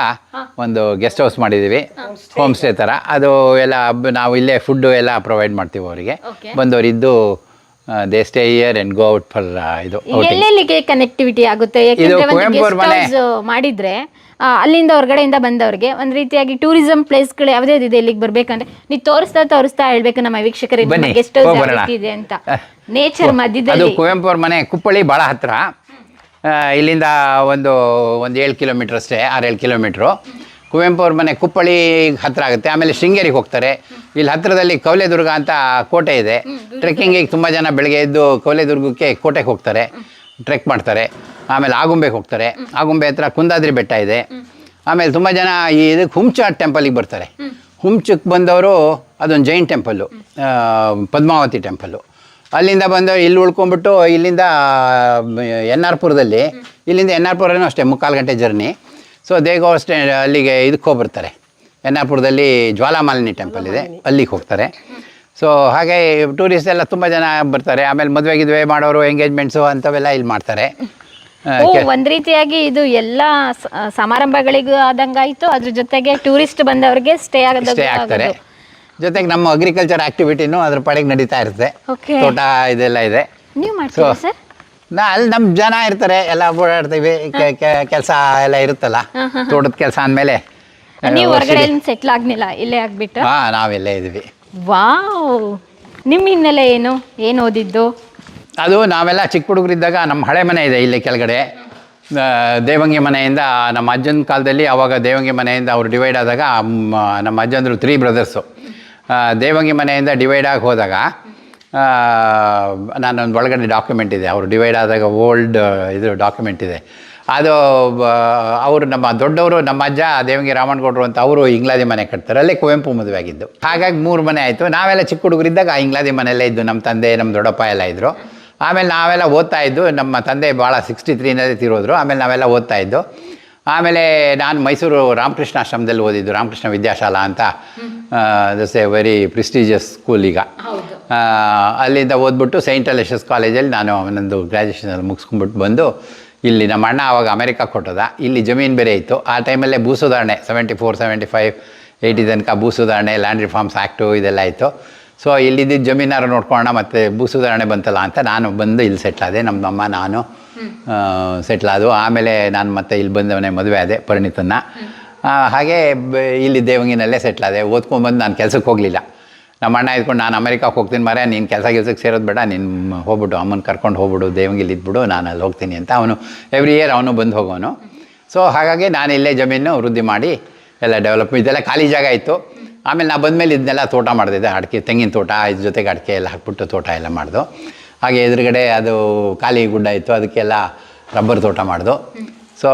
ಒಂದು ಗೆಸ್ಟ್ ಹೌಸ್ ಮಾಡಿದೀವಿ, ಹೋಮ್ ಸ್ಟೇ ತರ. ಅದು ಎಲ್ಲ ನಾವು ಇಲ್ಲೇ ಫುಡ್ ಎಲ್ಲ ಪ್ರೊವೈಡ್ ಮಾಡ್ತೀವಿ ಅವರಿಗೆ. ಬಂದವರು ಇದ್ದು they stay here and go out for ಇದು. ಎಲ್ಲೆಲ್ಲಿಗೆ ಕನೆಕ್ಟಿವಿಟಿ ಆಗುತ್ತೆ? ಯಾಕಂದ್ರೆ ಒಂದು ಗೆಸ್ಟ್ ಹೌಸ್ ಮಾಡಿದ್ರೆ ಅಲ್ಲಿಂದ ಹೊರಗಡೆಯಿಂದ ಬಂದವ್ರಿಗೆ ಒಂದ್ ರೀತಿಯಾಗಿ ಟೂರಿಸಂ ಪ್ಲೇಸ್ಗಳು ಯಾವುದೇ ಇದೆ ಇಲ್ಲಿಗೆ ಬರ್ಬೇಕಂದ್ರೆ ನೀವು ತೋರಿಸ್ತಾ ಹೇಳ್ಬೇಕು ನಮ್ಮ ವೀಕ್ಷಕರಿಗೆ ಗೆಸ್ಟ್ ಹೌಸ್ ಇದೆ ಅಂತ. ನೇಚರ್ ಮಧ್ಯದಲ್ಲಿ. ಅದು ಕುವೆಂಪು ಅವ್ರ ಮನೆ ಕುಪ್ಪಳಿ ಬಹಳ ಹತ್ರ. ಇಲ್ಲಿಂದ ಒಂದು 7 ಕಿಲೋಮೀಟರ್ ಅಷ್ಟೇ, 6-7 ಕಿಲೋಮೀಟ್ರು. ಕುವೆಂಪು ಅವ್ರ ಮನೆ ಕುಪ್ಪಳಿ ಹತ್ರ ಆಗುತ್ತೆ. ಆಮೇಲೆ ಶೃಂಗೇರಿಗೆ ಹೋಗ್ತಾರೆ. ಇಲ್ಲಿ ಹತ್ತಿರದಲ್ಲಿ ಕೌಲೆದುರ್ಗ ಅಂತ ಕೋಟೆ ಇದೆ. ಟ್ರೆಕ್ಕಿಂಗಿಗೆ ತುಂಬ ಜನ ಬೆಳಗ್ಗೆ ಎದ್ದು ಕೌಲೆದುರ್ಗಕ್ಕೆ ಕೋಟೆಗೆ ಹೋಗ್ತಾರೆ, ಟ್ರೆಕ್ ಮಾಡ್ತಾರೆ. ಆಮೇಲೆ ಆಗುಂಬೆಗೆ ಹೋಗ್ತಾರೆ. ಆಗುಂಬೆ ಹತ್ರ ಕುಂದಾದ್ರಿ ಬೆಟ್ಟ ಇದೆ. ಆಮೇಲೆ ತುಂಬ ಜನ ಇದಕ್ಕೆ ಹುಂಚ ಟೆಂಪಲಿಗೆ ಬರ್ತಾರೆ. ಹುಂಚಕ್ಕೆ ಬಂದವರು ಅದೊಂದು ಜೈನ್ ಟೆಂಪಲ್ಲು, ಪದ್ಮಾವತಿ ಟೆಂಪಲ್ಲು. ಅಲ್ಲಿಂದ ಬಂದವರು ಇಲ್ಲಿ ಉಳ್ಕೊಂಡ್ಬಿಟ್ಟು ಇಲ್ಲಿಂದ NR ಪುರದಲ್ಲಿ, ಇಲ್ಲಿಂದ NR ಪುರನೂ ಅಷ್ಟೇ 3/4 ಗಂಟೆ ಜರ್ನಿ. ಸೊ ದೇಗೋ ಅಷ್ಟೇ ಅಲ್ಲಿಗೆ ಇದಕ್ಕೆ ಹೋಗ್ಬರ್ತಾರೆ. NR ಪುರದಲ್ಲಿ ಜ್ವಾಲಾಮಾಲಿನಿ ಟೆಂಪಲ್ ಇದೆ, ಅಲ್ಲಿಗೆ ಹೋಗ್ತಾರೆ. ಸೊ ಹಾಗೆ ಟೂರಿಸ್ಟ್ ಎಲ್ಲ ತುಂಬ ಜನ ಬರ್ತಾರೆ. ಆಮೇಲೆ ಮದುವೆ ಗಿದ್ವೆ ಮಾಡೋರು, ಎಂಗೇಜ್ಮೆಂಟ್ಸು ಅಂಥವೆಲ್ಲ ಇಲ್ಲಿ ಮಾಡ್ತಾರೆ. ಒಂದ್ ರೀತಿಯಾಗಿ ಇದು ಎಲ್ಲ ಸಮಾರಂಭಗಳಿಗೂ ಆದಂಗಾಯ್ತು, ಅದ್ರ ಜೊತೆಗೆ ಟೂರಿಸ್ಟ್ ಬಂದವ್ರಿಗೆ ಸ್ಟೇ ಆಗ್ತಾರೆ. ಜೊತೆಗೆ ನಮ್ಮ ಅಗ್ರಿಕಲ್ಚರ್ ಆಕ್ಟಿವಿಟಿನೂ ಅದ್ರ ಪಾಡಿಗೆ ನಡೀತಾ ಇರುತ್ತೆ. ತೋಟ ಇದೆಲ್ಲ ಇದೆ. ನೀವು ಮಾಡ್ತೀರಾ ಸರ್? ಅಲ್ಲಿ ನಮ್ಮ ಜನ ಇರ್ತಾರೆ, ಎಲ್ಲ ಓಡಾಡ್ತೀವಿ. ಕೆಲಸ ಎಲ್ಲ ಇರುತ್ತಲ್ಲ, ತೋಟದ ಕೆಲಸ ಅಂದಮೇಲೆ ನೀವು ಹೊರಗಡೆ ಸೆಟ್ಲ್ ಆಗ್ಲಿಲ್ಲ, ಇಲ್ಲೇ ಆಗ್ಬಿಟ್ಟು? ನಾವೆಲ್ಲೇ ಇದೀವಿ. ವಾವ್, ನಿಮ್ಮ ಹಿನ್ನೆಲೆ ಏನು ಓದಿದ್ದು? ಅದು ನಾವೆಲ್ಲ ಚಿಕ್ಕ ಹುಡುಗರಿದ್ದಾಗ ನಮ್ಮ ಹಳೆ ಮನೆ ಇದೆ ಇಲ್ಲಿ ಕೆಳಗಡೆ. ದೇವಂಗಿ ಮನೆಯಿಂದ ನಮ್ಮ ಅಜ್ಜನ ಕಾಲದಲ್ಲಿ, ಆವಾಗ ದೇವಂಗಿ ಮನೆಯಿಂದ ಅವರು ಡಿವೈಡ್ ಆದಾಗ ನಮ್ಮ ಅಜ್ಜಂದರು 3 ಬ್ರದರ್ಸು. ದೇವಂಗಿ ಮನೆಯಿಂದ ಡಿವೈಡ್ ಆಗಿ ಹೋದಾಗ ನಾನೊಂದು ಒಳಗಡೆ ಡಾಕ್ಯುಮೆಂಟ್ ಇದೆ, ಅವರು ಡಿವೈಡ್ ಆದಾಗ ಓಲ್ಡ್ ಇದು ಡಾಕ್ಯುಮೆಂಟ್ ಇದೆ. ಅದು ಅವರು ನಮ್ಮ ದೊಡ್ಡವರು, ನಮ್ಮ ಅಜ್ಜ ದೇವಂಗಿ ರಾಮಣ್ಣಗೌಡರು ಅಂತ, ಅವರು ಇಂಗ್ಲಾದಿ ಮನೆ ಕಟ್ತಾರೆ. ಅಲ್ಲೇ ಕುವೆಂಪು ಮದುವೆ ಆಗಿದ್ದು. ಹಾಗಾಗಿ 3 ಮನೆ ಆಯಿತು. ನಾವೆಲ್ಲ ಚಿಕ್ಕ ಹುಡುಗರಿದ್ದಾಗ ಇಂಗ್ಲಾದಿ ಮನೆಯಲ್ಲೇ ಇದ್ದು. ನಮ್ಮ ತಂದೆ, ನಮ್ಮ ದೊಡ್ಡಪ್ಪ ಎಲ್ಲ ಇದ್ದರು. ಆಮೇಲೆ ನಾವೆಲ್ಲ ಓದ್ತಾ ಇದ್ದು. ನಮ್ಮ ತಂದೆ ಭಾಳ 63ನಲ್ಲಿ ತೀರೋದ್ರು. ಆಮೇಲೆ ನಾವೆಲ್ಲ ಓದ್ತಾ ಇದ್ದು. ಆಮೇಲೆ ನಾನು ಮೈಸೂರು ರಾಮಕೃಷ್ಣ ಆಶ್ರಮದಲ್ಲಿ ಓದಿದ್ದು, ರಾಮಕೃಷ್ಣ ವಿದ್ಯಾಶಾಲಾ ಅಂತ. ದಟ್ಸ್ ಎ ವೆರಿ ಪ್ರಿಸ್ಟೀಜಿಯಸ್ ಸ್ಕೂಲ್ ಈಗ. ಅಲ್ಲಿಂದ ಓದ್ಬಿಟ್ಟು ಸೈಂಟ್ ಅಲೇಷಸ್ ಕಾಲೇಜಲ್ಲಿ ನಾನು ನನ್ನದು ಗ್ರ್ಯಾಜುಯೇಷನಲ್ಲಿ ಮುಗಿಸ್ಕೊಂಡ್ಬಿಟ್ಟು ಬಂದು ಇಲ್ಲಿ ನಮ್ಮ ಅಣ್ಣ ಆವಾಗ ಅಮೆರಿಕಕ್ಕೆ ಕೊಟ್ಟದ. ಇಲ್ಲಿ ಜಮೀನು ಬೇರೆ ಇತ್ತು. ಆ ಟೈಮಲ್ಲೇ ಭೂ ಸುಧಾರಣೆ 74, 75, 80 ತನಕ ಭೂ ಸುಧಾರಣೆ, ಲ್ಯಾಂಡ್ ರಿಫಾರ್ಮ್ಸ್ ಆ್ಯಕ್ಟು ಇದೆಲ್ಲ ಇತ್ತು. ಸೊ ಇಲ್ಲಿದ್ದಿದ್ದು ಜಮೀನಾರು ನೋಡ್ಕೊಳ್ಳೋಣ, ಮತ್ತು ಭೂ ಸುಧಾರಣೆ ಬಂತಲ್ಲ ಅಂತ ನಾನು ಬಂದು ಇಲ್ಲಿ ಸೆಟ್ಲಾದೆ. ನಮ್ಮಮ್ಮ ನಾನು ಸೆಟ್ಲಾದು. ಆಮೇಲೆ ನಾನು ಮತ್ತೆ ಇಲ್ಲಿ ಬಂದವನೇ ಮದುವೆ ಆದೆ ಪರಿಣಿತನ್ನ. ಹಾಗೆ ಇಲ್ಲಿ ದೇವಂಗಿನಲ್ಲೇ ಸೆಟ್ಲಾದೆ. ಓದ್ಕೊಂಡ್ಬಂದು ನಾನು ಕೆಲಸಕ್ಕೆ ಹೋಗಲಿಲ್ಲ. ನಮ್ಮ ಅಣ್ಣ ಇದ್ಕೊಂಡು, ನಾನು ಅಮೆರಿಕಕ್ಕೆ ಹೋಗ್ತೀನಿ ಮರೆ, ನೀನು ಕೆಲಸಕ್ಕೆ ಸೇರೋದು ಬೇಡ, ನೀನು ಹೋಗ್ಬಿಟ್ಟು ಅಮ್ಮನ ಕರ್ಕೊಂಡು ಹೋಗ್ಬಿಡು, ದೇವಂಗಿಲಿ ಇದ್ಬಿಡು, ನಾನು ಅಲ್ಲಿ ಹೋಗ್ತೀನಿ ಅಂತ. ಅವನು ಎವ್ರಿ ಇಯರ್ ಅವನು ಬಂದು ಹೋಗೋನು. ಸೊ ಹಾಗಾಗಿ ನಾನು ಇಲ್ಲೇ ಜಮೀನು ವೃದ್ಧಿ ಮಾಡಿ ಎಲ್ಲ ಡೆವಲಪ್, ಇದೆಲ್ಲ ಖಾಲಿ ಜಾಗ ಇತ್ತು. ಆಮೇಲೆ ನಾ ಬಂದಮೇಲೆ ಇದನ್ನೆಲ್ಲ ತೋಟ ಮಾಡ್ತಿದ್ದೆ. ಅಡಿಕೆ, ತೆಂಗಿನ ತೋಟ, ಇದ್ರ ಜೊತೆಗೆ ಅಡಿಕೆ ಎಲ್ಲ ಹಾಕ್ಬಿಟ್ಟು ತೋಟ ಎಲ್ಲ ಮಾಡ್ದು. ಹಾಗೆ ಎದುರುಗಡೆ ಅದು ಖಾಲಿ ಗುಡ್ಡ ಇತ್ತು, ಅದಕ್ಕೆಲ್ಲ ರಬ್ಬರ್ ತೋಟ ಮಾಡ್ದು. ಸೊ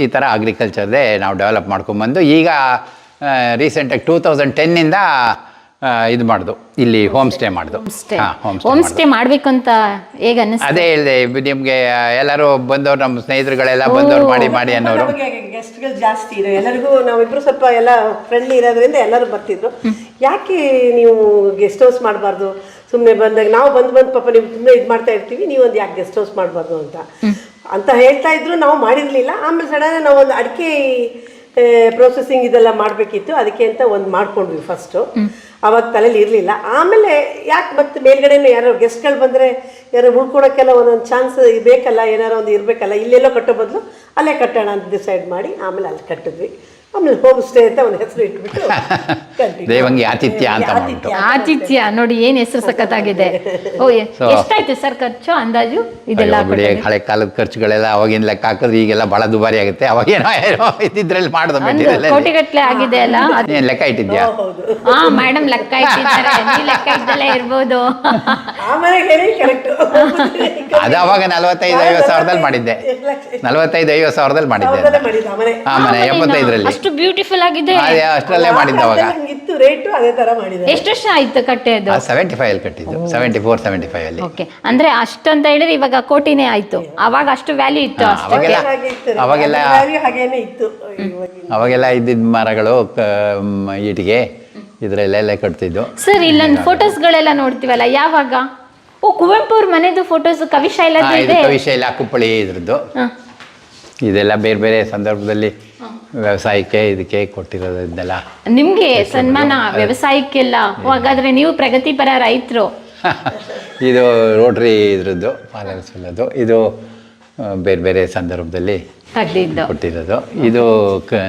ಈ ಥರ ಅಗ್ರಿಕಲ್ಚರ್ದೇ ನಾವು ಡೆವಲಪ್ ಮಾಡ್ಕೊಂಬಂದು ಈಗ ರೀಸೆಂಟಾಗಿ 2010ಇಂದ ಇದು ಮಾಡ್ದು, ಇಲ್ಲಿ ಹೋಮ್ ಸ್ಟೇ ಮಾಡ್ದು. ಹೋಮ್ ಸ್ಟೇ ಮಾಡಬೇಕು ಅಂತ ಹೇಗೆ ಅನ್ನಿಸ್ತು? ಅದೇ ಹೇಳಿದೆ ನಿಮಗೆ, ಎಲ್ಲರೂ ಬಂದವ್ರು, ನಮ್ಮ ಸ್ನೇಹಿತರುಗಳೆಲ್ಲ ಬಂದವ್ರು ಮಾಡಿ ಅನ್ನೋರು. ಗೆಸ್ಟ್ಗಳು ಜಾಸ್ತಿ ಇದೆ, ಎಲ್ಲರಿಗೂ ನಾವಿಬ್ರು ಸ್ವಲ್ಪ ಎಲ್ಲ ಫ್ರೆಂಡ್ಲಿ ಇರೋದ್ರಿಂದ ಎಲ್ಲರೂ ಬರ್ತಿದ್ರು. ಯಾಕೆ ನೀವು ಗೆಸ್ಟ್ ಹೌಸ್ ಮಾಡಬಾರ್ದು, ಸುಮ್ಮನೆ ಬಂದಾಗ ನಾವು ಬಂದು ಪಾಪ ನೀವು ಸುಮ್ಮನೆ ಇದು ಮಾಡ್ತಾ ಇರ್ತೀವಿ, ನೀವೊಂದು ಯಾಕೆ ಗೆಸ್ಟ್ ಹೌಸ್ ಮಾಡಬಾರ್ದು ಅಂತ ಹೇಳ್ತಾ ಇದ್ರು. ನಾವು ಮಾಡಿರಲಿಲ್ಲ. ಆಮೇಲೆ ಸಡನ್ ನಾವು ಒಂದು ಅಡಿಕೆ ಪ್ರೊಸೆಸಿಂಗ್ ಇದೆಲ್ಲ ಮಾಡಬೇಕಿತ್ತು, ಅದಕ್ಕೆ ಅಂತ ಒಂದು ಮಾಡ್ಕೊಂಡ್ವಿ ಫಸ್ಟು. ಅವಾಗ ತಲೆಯಲ್ಲಿ ಇರಲಿಲ್ಲ. ಆಮೇಲೆ ಯಾಕೆ ಮತ್ತೆ ಮೇಲ್ಗಡೆನೂ ಯಾರೋ ಗೆಸ್ಟ್ಗಳು ಬಂದರೆ ಯಾರೋ ಉಳ್ಕೊಳಕ್ಕೆಲ್ಲ ಒಂದೊಂದು ಚಾನ್ಸ್ ಬೇಕಲ್ಲ, ಏನಾರೋ ಒಂದು ಇರಬೇಕಲ್ಲ, ಇಲ್ಲೆಲ್ಲೋ ಕಟ್ಟೋ ಬದಲು ಅಲ್ಲೇ ಕಟ್ಟೋಣ ಅಂತ ಡಿಸೈಡ್ ಮಾಡಿ ಆಮೇಲೆ ಅಲ್ಲಿ ಕಟ್ಟಿದ್ವಿ. ಆಮೇಲೆ ಹೋಮ್ ಸ್ಟೇ ಅಂತ ಒಂದು ಹೆಸರು ಇಟ್ಬಿಟ್ಟು ದೇವಂಗಿ ಆತಿಥ್ಯ ಅಂತ ಮಾಡ್ಬಿಟ್ಟು. ಆತಿಥ್ಯ ನೋಡಿ ಏನ್ ಹೆಸರು ಸಖತ್ತಾಗಿದೆ. ಓ ಎಷ್ಟಾಯ್ತು ಸರ್ ಖರ್ಚು ಅಂದಾಜು ಇದೆಲ್ಲ? ಬಿಡಿ, ಹಳೆ ಕಾಲದ ಖರ್ಚುಗಳೆಲ್ಲ ಅವಾಗಿನ ಲೆಕ್ಕ ಹಾಕಿದ್ರೆ ಈಗೆಲ್ಲ ಬಹಳ ದುಬಾರಿ ಆಗುತ್ತೆ. ಅವಾಗೇನೋ ಇದ್ರಲ್ಲಿ ಮಾಡಿದ ಕೋಟಿಗಟ್ಟಲೆ ಆಗಿದೆ ಅಲ್ಲ? ಏನ್ ಲೆಕ್ಕ ಇಟ್ಟಿದ್ಯಾ? ಹಾ ಮೇಡಮ್ ಲೆಕ್ಕ ಇಟ್ಟಿದ್ದಾರೆ, ನೀವ್ ಲೆಕ್ಕ ಇದ್ದಲ್ಲೇ ಇರ್ಬೋದು. ಆಮೇಲೆ ಹೇಳಿ ಕರೆಕ್ಟ್. ಅದು ಅವಾಗ 45-50 ಸಾವಿರದಲ್ಲಿ ಮಾಡಿದ್ದೆ. 45-50 ಸಾವಿರದಲ್ಲಿ ಮಾಡಿದ್ದೆ ಆ ಮನೆ 75ರಲ್ಲಿ. ಅಷ್ಟು ಬ್ಯೂಟಿಫುಲ್ ಆಗಿದೆ. ಅಷ್ಟರಲ್ಲೇ ಮಾಡಿದ್ದ ಅವಾಗ. ಇತ್ತು ರೇಟು ಅದೇ ತರ ಮಾಡಿದೆ. ಎಷ್ಟು ವರ್ಷ ಆಯ್ತು ಕಟ್ಟೆದು? 75 ಅಲ್ಲಿ ಕಟ್ಟಿದ್ದು, 74-75 ಅಲ್ಲಿ. ಓಕೆ, ಅಂದ್ರೆ ಅಷ್ಟು ಅಂತ ಹೇಳಿದ್ರೆ ಇವಾಗ ಕೋಟಿನೇ ಆಯ್ತು. ಅವಾಗ ಅಷ್ಟು ವ್ಯಾಲ್ಯೂ ಇತ್ತು ಅಷ್ಟಕ್ಕೆ. ಹಾಗೇನೆ ಇತ್ತು. ಅವಾಗೆಲ್ಲ ಇದ್ದಿದ್ದ ಮರಗಳು ಇಟ್ಟಿಗೆ ಇದ್ರಲ್ಲೆಲ್ಲ ಕಟ್ತಿದ್ದು. ಸರ್ ಇಲ್ಲೊಂದು ಫೋಟೋಸ್ಗಳೆಲ್ಲ ನೋಡ್ತೀವಲ್ಲ, ಯಾವಾಗ? ಓ ಕುವೆಂಪು ಅವ್ರ ಮನೆದು ಫೋಟೋಸ್ ಕವಿಶೈಲದ್ದು ಇದೆ. ಕವಿಶೈಲ ಕುಪ್ಪಳಿ ಇದ್ರದ್ದು. ಇದೆಲ್ಲ ಬೇರೆ ಬೇರೆ ಸಂದರ್ಭದಲ್ಲಿ ವ್ಯವಸಾಯಕ್ಕೆ ಇದಕ್ಕೆ ಕೊಟ್ಟಿರೋದನ್ನೆಲ್ಲ. ನಿಮ್ಗೆ ಸನ್ಮಾನ ವ್ಯವಸಾಯಕ್ಕೆಲ್ಲ? ಹಾಗಾದ್ರೆ ನೀವು ಪ್ರಗತಿಪರ ರೈತರು. ಇದು ರೋಟ್ರಿ ಇದ್ರದ್ದು ಪಾಲರಿಸೋದು. ಇದು ಬೇರೆ ಬೇರೆ ಸಂದರ್ಭದಲ್ಲಿ ಕೊಟ್ಟಿರೋದು. ಇದು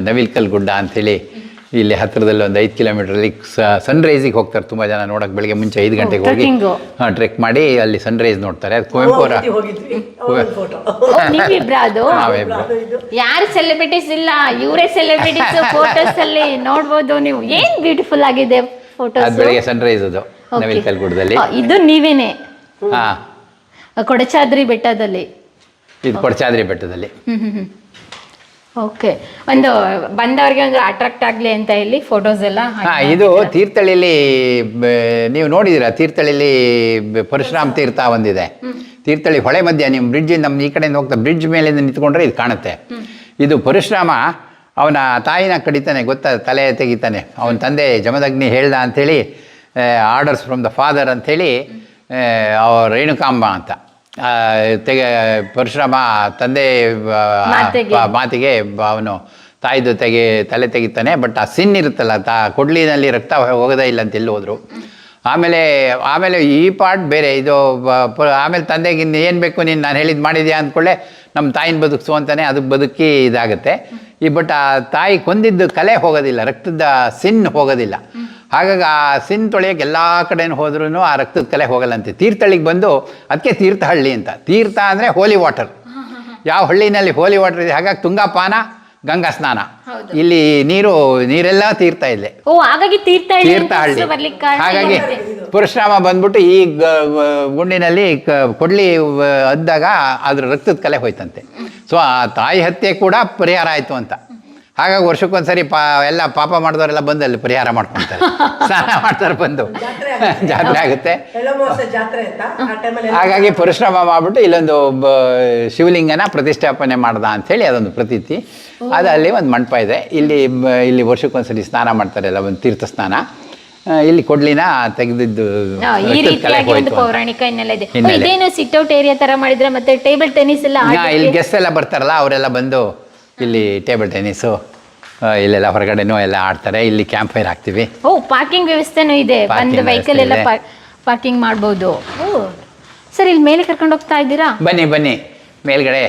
ನವಿಲ್ಕಲ್ ಗುಡ್ಡ ಅಂಥೇಳಿ ಇಲ್ಲಿ ಹತ್ತಿರದಲ್ಲಿ ಒಂದು 5 ಕಿಲೋಮೀಟ್ರಲ್ಲಿ ಸನ್ರೈಸಿಗೆ ಹೋಗ್ತಾರೆ ತುಂಬ ಜನ ನೋಡೋಕೆ. ಬೆಳಗ್ಗೆ ಮುಂಚೆ 5 ಗಂಟೆಗೆ ಹೋಗಿ ಟ್ರೆಕ್ ಮಾಡಿ ಅಲ್ಲಿ ಸನ್ರೈಸ್ ನೋಡ್ತಾರೆ. ಅದು ಕುವೆಂಪು ಅವರ. ಯಾರು ಸೆಲೆಬ್ರಿಟೀಸ್ ಇಲ್ಲ, ಇವರೇ ಸೆಲೆಬ್ರಿಟೀಸ್. ಫೋಟೋಸ್ ಅಲ್ಲಿ ನೋಡ್ಬೋದು ನೀವು. ಏನ್ ಬ್ಯೂಟಿಫುಲ್ ಆಗಿದೆ ಫೋಟೋಸ್. ಅದು ಬೆಳಗ್ಗೆ ಸನ್ರೈಸ್ ಅದು ನವಿಲ್ಕಲ್ ಗುಡ್ಡದಲ್ಲಿ. ಇದು ನೀವೇನೆ? ಹಾ, ಕೊಡಚಾದ್ರಿ ಬೆಟ್ಟದಲ್ಲಿ. ಇದು ಕೊಡಚಾದ್ರಿ ಬೆಟ್ಟದಲ್ಲಿ. ಓಕೆ, ಒಂದು ಬಂದವ್ರಿಗೆ ಒಂದು ಅಟ್ರಾಕ್ಟ್ ಆಗಲಿ ಅಂತ ಹೇಳಿ ಫೋಟೋಸ್ ಎಲ್ಲ. ಇದು ತೀರ್ಥಹಳ್ಳಿಲಿ ನೀವು ನೋಡಿದ್ದೀರಾ? ತೀರ್ಥಹಳ್ಳಿಲಿ ಪರಶುರಾಮ್ ತೀರ್ಥ ಒಂದಿದೆ. ತೀರ್ಥಹಳ್ಳಿ ಹೊಳೆ ಮಧ್ಯ ನೀವು ಬ್ರಿಡ್ಜ್, ನಮ್ಮ ಈ ಕಡೆಯಿಂದ ಹೋಗ್ತಾ ಬ್ರಿಡ್ಜ್ ಮೇಲೆ ನಿಂತ್ಕೊಂಡ್ರೆ ಇದು ಕಾಣುತ್ತೆ. ಇದು ಪರಶುರಾಮ ಅವನ ತಾಯಿನ ಕಡಿತಾನೆ, ಗೊತ್ತಾ? ತಲೆ ತೆಗಿತಾನೆ. ಅವನ ತಂದೆ ಜಮದಗ್ನಿ ಹೇಳ್ದ ಅಂಥೇಳಿ, ಆರ್ಡರ್ಸ್ ಫ್ರಮ್ ದ ಫಾದರ್ ಅಂಥೇಳಿ ರೇಣುಕಾಂಬ ಅಂತ ಪರಶುರಾಮ ತಂದೆ ಮಾತಿಗೆ ಅವನು ತಾಯಿದು ತಲೆ ತೆಗಿತಾನೆ. ಬಟ್ ಆ ಸಿನ್ ಇರುತ್ತಲ್ಲ, ಕೊಡ್ಲಿನಲ್ಲಿ ರಕ್ತ ಹೋಗೋದೇ ಇಲ್ಲ ಅಂತ ಎಲ್ಲಿ ಹೋದ್ರು. ಆಮೇಲೆ ಈ ಪಾರ್ಟ್ ಬೇರೆ. ಇದು ಆಮೇಲೆ ತಂದೆಗೆ ಏನು ಬೇಕು ನೀನು ನಾನು ಹೇಳಿದ್ದು ಮಾಡಿದ್ಯಾ ಅಂದ್ಕೊಳ್ಳೆ, ನಮ್ಮ ತಾಯಿನ ಬದುಕಿಸು ಅಂತಾನೆ. ಅದಕ್ಕೆ ಬದುಕಿ ಇದಾಗುತ್ತೆ. ಬಟ್ ಆ ತಾಯಿ ಕೊಂದಿದ್ದು ಕಲೆ ಹೋಗೋದಿಲ್ಲ, ರಕ್ತದ ಸಿನ್ ಹೋಗೋದಿಲ್ಲ. ಹಾಗಾಗಿ ಆ ಸಿನ್ ತೊಳೆಯೋಕೆ ಎಲ್ಲ ಕಡೆನೂ ಹೋದ್ರೂ ಆ ರಕ್ತದ ಕಲೆ ಹೋಗಲ್ಲಂತೆ. ತೀರ್ಥಹಳ್ಳಿಗೆ ಬಂದು ಅದಕ್ಕೆ ತೀರ್ಥಹಳ್ಳಿ ಅಂತ. ತೀರ್ಥ ಅಂದರೆ ಹೋಲಿ ವಾಟರ್. ಯಾವ ಹಳ್ಳಿನಲ್ಲಿ ಹೋಲಿ ವಾಟರ್ ಇದೆ, ಹಾಗಾಗಿ ತುಂಗಾಪಾನ, ಗಂಗಾ ಸ್ನಾನ, ಇಲ್ಲಿ ನೀರೆಲ್ಲ ತೀರ್ಥ ಇಲ್ಲೇ. ತೀರ್ಥಹಳ್ಳಿ. ಹಾಗಾಗಿ ಪರಶುರಾಮ ಬಂದ್ಬಿಟ್ಟು ಈ ಗುಂಡಿನಲ್ಲಿ ಕೊಡ್ಲಿ ಅದ್ದಾಗ ಅದ್ರ ರಕ್ತದ ಕಲೆ ಹೋಯ್ತಂತೆ. ಸೊ ಆ ತಾಯಿ ಹತ್ಯೆ ಕೂಡ ಪರಿಹಾರ ಆಯಿತು ಅಂತ. ಹಾಗಾಗಿ ವರ್ಷಕ್ಕೊಂದ್ಸರಿ ಎಲ್ಲ ಪಾಪ ಮಾಡಿದವರೆಲ್ಲ ಬಂದು ಅಲ್ಲಿ ಪರಿಹಾರ ಮಾಡ್ಕೊಳ್ತಾರೆ, ಸ್ನಾನ ಮಾಡ್ತಾರೆ, ಬಂದು ಜಾತ್ರೆ ಆಗುತ್ತೆ. ಹಾಗಾಗಿ ಪರಶುರಾಮ ಮಾಡ್ಬಿಟ್ಟು ಇಲ್ಲೊಂದು ಶಿವಲಿಂಗನ ಪ್ರತಿಷ್ಠಾಪನೆ ಮಾಡ್ದ ಅಂಥೇಳಿ ಅದೊಂದು ಪ್ರತೀತಿ. ಅದು ಅಲ್ಲಿ ಒಂದು ಮಂಟಪ ಇದೆ. ಇಲ್ಲಿ ವರ್ಷಕ್ಕೊಂದ್ಸರಿ ಸ್ನಾನ ಮಾಡ್ತಾರೆ, ಎಲ್ಲ ಒಂದು ತೀರ್ಥ ಸ್ನಾನ. ಇಲ್ಲಿ ಕೊಡ್ಲಿನ ತೆಗೆದಿದ್ದು ಪೌರಾಣಿಕ ಹಿನ್ನೆಲೆ ಇದೆ. ಇದೇನು ಸಿಟ್ ಔಟ್ ಏರಿಯಾ ತರ ಮಾಡಿದ್ರೆ, ಮತ್ತೆ ಟೇಬಲ್ ಟೆನ್ನಿಸ್ ಎಲ್ಲ ಇಲ್ಲಿ ಗೆಸ್ಟ್ ಎಲ್ಲ ಬರ್ತಾರಲ್ಲ, ಅವರೆಲ್ಲ ಬಂದು ಇಲ್ಲಿ ಟೇಬಲ್ ಟೆನ್ನಿಸು ಇಲ್ಲೆಲ್ಲ ಹೊರಗಡೆನೂ ಎಲ್ಲ ಆಡ್ತಾರೆ. ಇಲ್ಲಿ ಕ್ಯಾಂಪ್ ಫೈರ್ ಹಾಕ್ತೀವಿ. ಪಾರ್ಕಿಂಗ್ ವ್ಯವಸ್ಥೆನೂ ಇದೆ, ಬಂದು ವೆಹಿಕಲ್ ಎಲ್ಲ ಪಾರ್ಕಿಂಗ್ ಮಾಡ್ಬೋದು. ಸರ್ ಇಲ್ಲಿ ಮೇಲೆ ಕರ್ಕೊಂಡು ಹೋಗ್ತಾ ಇದ್ದೀರಾ? ಬನ್ನಿ ಮೇಲ್ಗಡೆ.